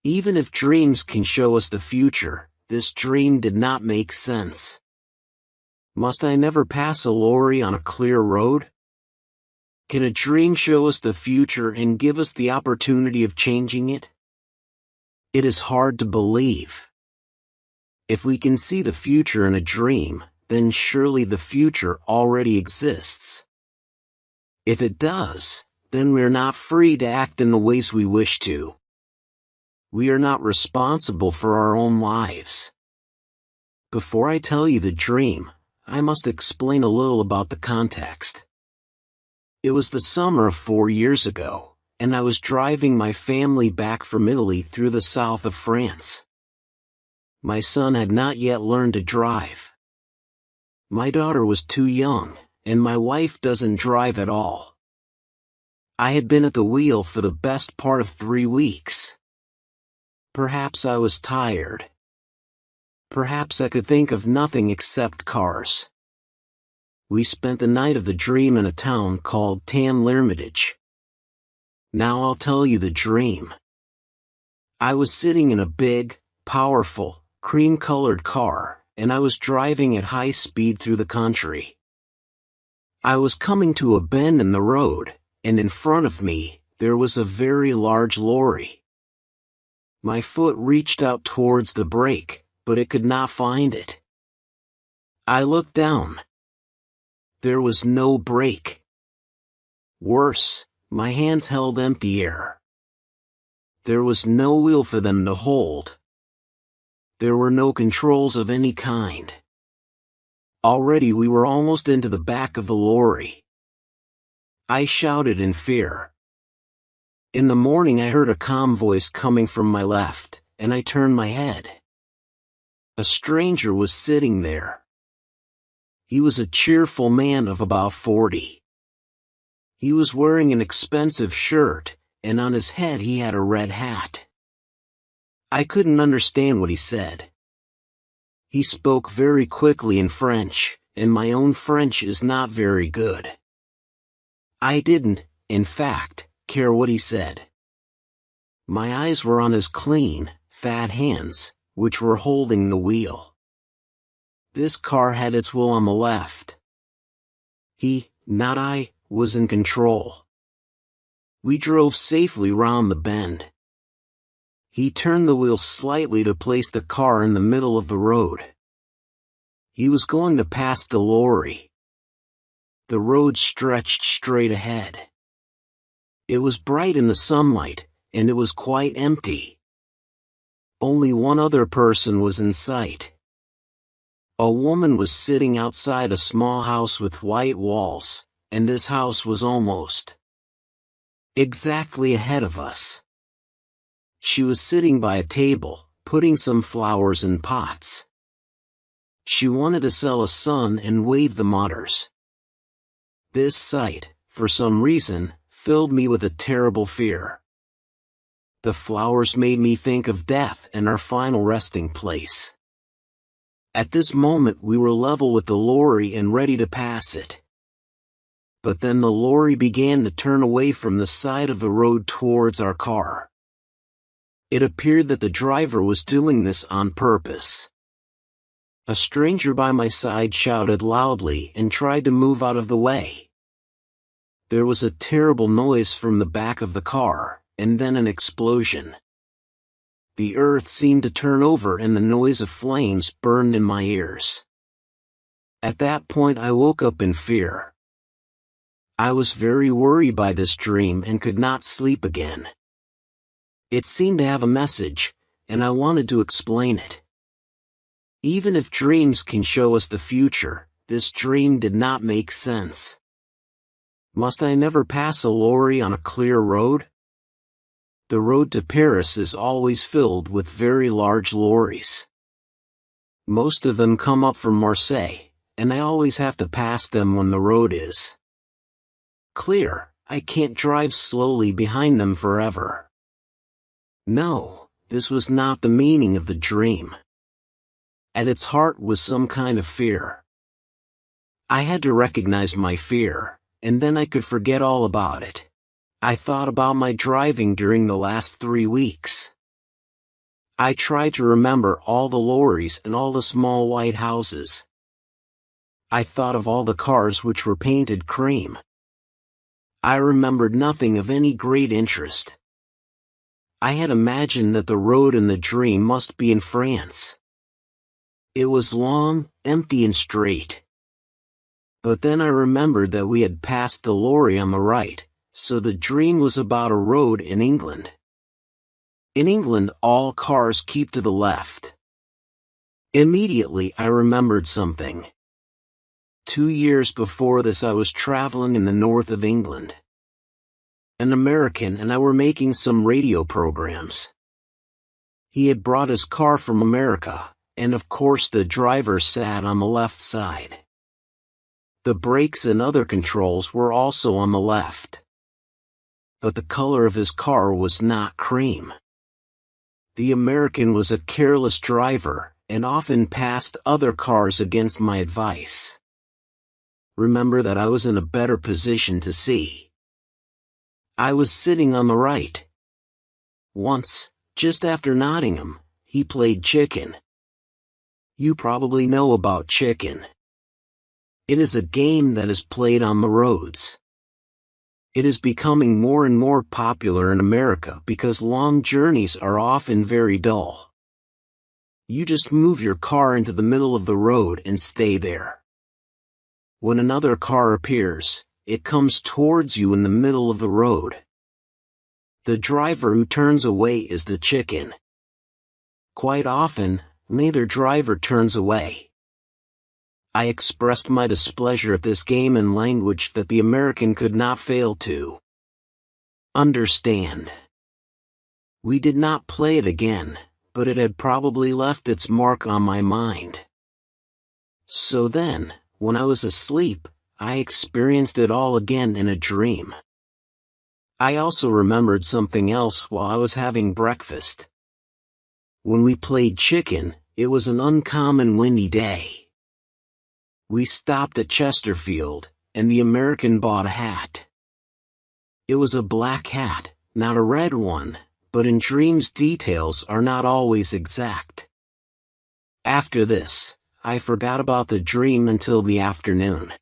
Even if dreams can show us the future, this dream did not make sense. Must I never pass a lorry on a clear road? Can a dream show us the future and give us the opportunity of changing it? It is hard to believe. If we can see the future in a dream, then surely the future already exists. If it does, then we are not free to act in the ways we wish to. We are not responsible for our own lives. Before I tell you the dream, I must explain a little about the context. It was the summer of 4 years ago, and I was driving my family back from Italy through the south of France. My son had not yet learned to drive. My daughter was too young, and my wife doesn't drive at all. I had been at the wheel for the best part of 3 weeks. Perhaps I was tired. Perhaps I could think of nothing except cars. We spent the night of the dream in a town called Lermitage. Now I'll tell you the dream. I was sitting in a big, powerful, cream-colored car, and I was driving at high speed through the country. I was coming to a bend in the road, and in front of me, there was a very large lorry. My foot reached out towards the brake, but it could not find it. I looked down. There was no brake. Worse, my hands held empty air. There was no wheel for them to hold. There were no controls of any kind. Already we were almost into the back of the lorry. I shouted in fear. In the morning I heard a calm voice coming from my left, and I turned my head. A stranger was sitting there. He was a cheerful man of about 40. He was wearing an expensive shirt, and on his head he had a red hat. I couldn't understand what he said. He spoke very quickly in French, and my own French is not very good. I didn't, in fact, care what he said. My eyes were on his clean, fat hands, which were holding the wheel. This car had its wheel on the left. He, not I, was in control. We drove safely round the bend. He turned the wheel slightly to place the car in the middle of the road. He was going to pass the lorry. The road stretched straight ahead. It was bright in the sunlight, and it was quite empty. Only one other person was in sight. A woman was sitting outside a small house with white walls, and this house was almost exactly ahead of us. She was sitting by a table, putting some flowers in pots. She wanted to sell a son and wave the mothers. This sight, for some reason, filled me with a terrible fear. The flowers made me think of death and our final resting place. At this moment we were level with the lorry and ready to pass it. But then the lorry began to turn away from the side of the road towards our car. It appeared that the driver was doing this on purpose. A stranger by my side shouted loudly and tried to move out of the way. There was a terrible noise from the back of the car, and then an explosion. The earth seemed to turn over and the noise of flames burned in my ears. At that point I woke up in fear. I was very worried by this dream and could not sleep again. It seemed to have a message, and I wanted to explain it. Even if dreams can show us the future, this dream did not make sense. Must I never pass a lorry on a clear road? The road to Paris is always filled with very large lorries. Most of them come up from Marseille, and I always have to pass them when the road is clear. I can't drive slowly behind them forever. No, this was not the meaning of the dream. At its heart was some kind of fear. I had to recognize my fear, and then I could forget all about it. I thought about my driving during the last 3 weeks. I tried to remember all the lorries and all the small white houses. I thought of all the cars which were painted cream. I remembered nothing of any great interest. I had imagined that the road in the dream must be in France. It was long, empty and straight. But then I remembered that we had passed the lorry on the right, so the dream was about a road in England. In England, all cars keep to the left. Immediately I remembered something. 2 years before this I was traveling in the north of England. An American and I were making some radio programs. He had brought his car from America, and of course the driver sat on the left side. The brakes and other controls were also on the left. But the color of his car was not cream. The American was a careless driver, and often passed other cars against my advice. Remember that I was in a better position to see. I was sitting on the right. Once, just after Nottingham, he played chicken. You probably know about chicken. It is a game that is played on the roads. It is becoming more and more popular in America because long journeys are often very dull. You just move your car into the middle of the road and stay there. When another car appears, it comes towards you in the middle of the road. The driver who turns away is the chicken. Quite often, neither driver turns away. I expressed my displeasure at this game in language that the American could not fail to understand. We did not play it again, but it had probably left its mark on my mind. So then, when I was asleep, I experienced it all again in a dream. I also remembered something else while I was having breakfast. When we played chicken, it was an uncommon windy day. We stopped at Chesterfield, and the American bought a hat. It was a black hat, not a red one, but in dreams details are not always exact. After this, I forgot about the dream until the afternoon.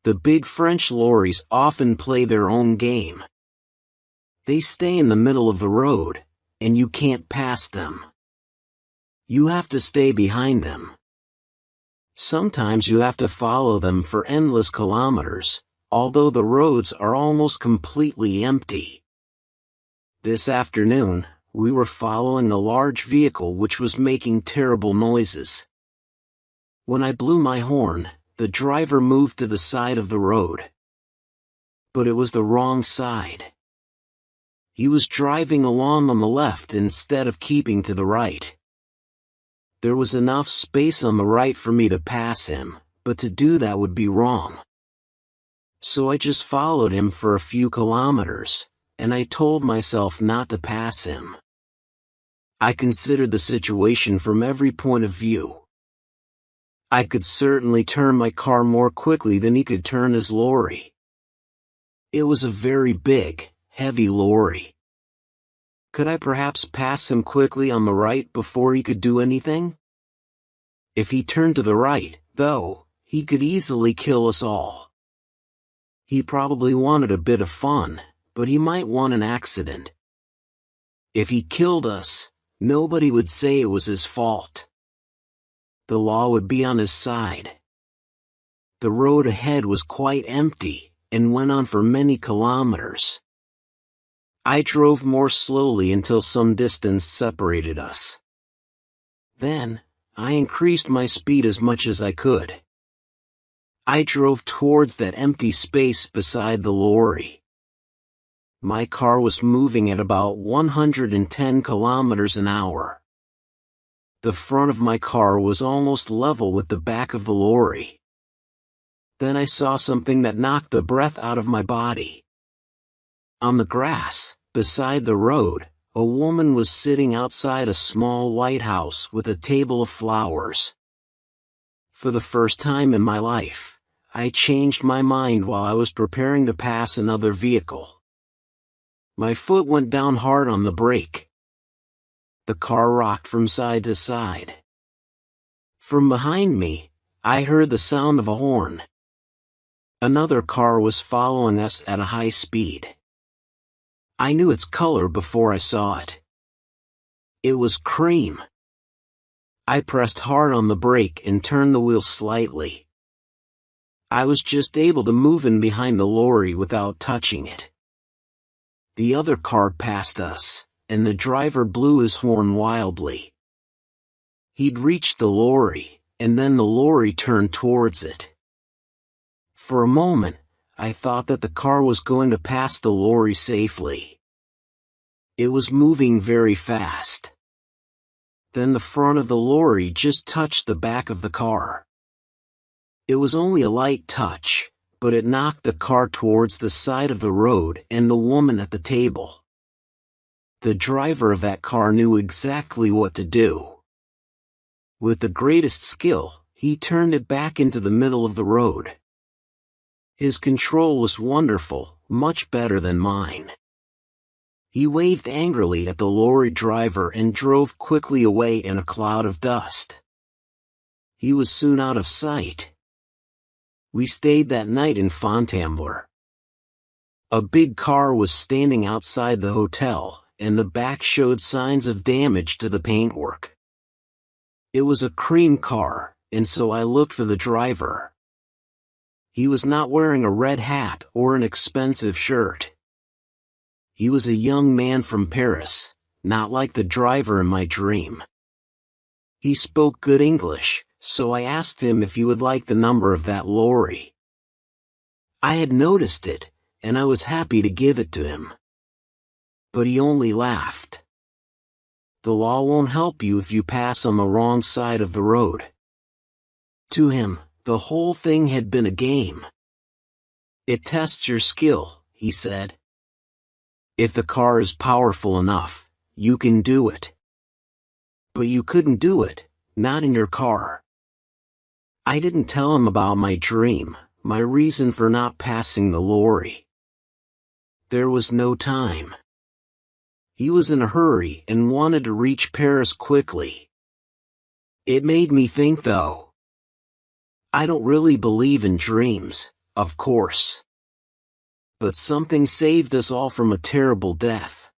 The big French lorries often play their own game. They stay in the middle of the road, and you can't pass them. You have to stay behind them. Sometimes you have to follow them for endless kilometers, although the roads are almost completely empty. This afternoon, we were following a large vehicle which was making terrible noises. When I blew my horn, the driver moved to the side of the road. But it was the wrong side. He was driving along on the left instead of keeping to the right. There was enough space on the right for me to pass him, but to do that would be wrong. So I just followed him for a few kilometers, and I told myself not to pass him. I considered the situation from every point of view. I could certainly turn my car more quickly than he could turn his lorry. It was a very big, heavy lorry. Could I perhaps pass him quickly on the right before he could do anything? If he turned to the right, though, he could easily kill us all. He probably wanted a bit of fun, but he might want an accident. If he killed us, nobody would say it was his fault. The law would be on his side. The road ahead was quite empty, and went on for many kilometers. I drove more slowly until some distance separated us. Then, I increased my speed as much as I could. I drove towards that empty space beside the lorry. My car was moving at about 110 kilometers an hour. The front of my car was almost level with the back of the lorry. Then I saw something that knocked the breath out of my body. On the grass, beside the road, a woman was sitting outside a small white house with a table of flowers. For the first time in my life, I changed my mind while I was preparing to pass another vehicle. My foot went down hard on the brake. The car rocked from side to side. From behind me, I heard the sound of a horn. Another car was following us at a high speed. I knew its color before I saw it. It was cream. I pressed hard on the brake and turned the wheel slightly. I was just able to move in behind the lorry without touching it. The other car passed us, and the driver blew his horn wildly. He'd reached the lorry, and then the lorry turned towards it. For a moment, I thought that the car was going to pass the lorry safely. It was moving very fast. Then the front of the lorry just touched the back of the car. It was only a light touch, but it knocked the car towards the side of the road and the woman at the table. The driver of that car knew exactly what to do. With the greatest skill, he turned it back into the middle of the road. His control was wonderful, much better than mine. He waved angrily at the lorry driver and drove quickly away in a cloud of dust. He was soon out of sight. We stayed that night in Fontainebleau. A big car was standing outside the hotel, and the back showed signs of damage to the paintwork. It was a cream car, and so I looked for the driver. He was not wearing a red hat or an expensive shirt. He was a young man from Paris, not like the driver in my dream. He spoke good English, so I asked him if he would like the number of that lorry. I had noticed it, and I was happy to give it to him. But he only laughed. The law won't help you if you pass on the wrong side of the road. To him, the whole thing had been a game. It tests your skill, he said. If the car is powerful enough, you can do it. But you couldn't do it, not in your car. I didn't tell him about my dream, my reason for not passing the lorry. There was no time. He was in a hurry and wanted to reach Paris quickly. It made me think though. I don't really believe in dreams, of course. But something saved us all from a terrible death.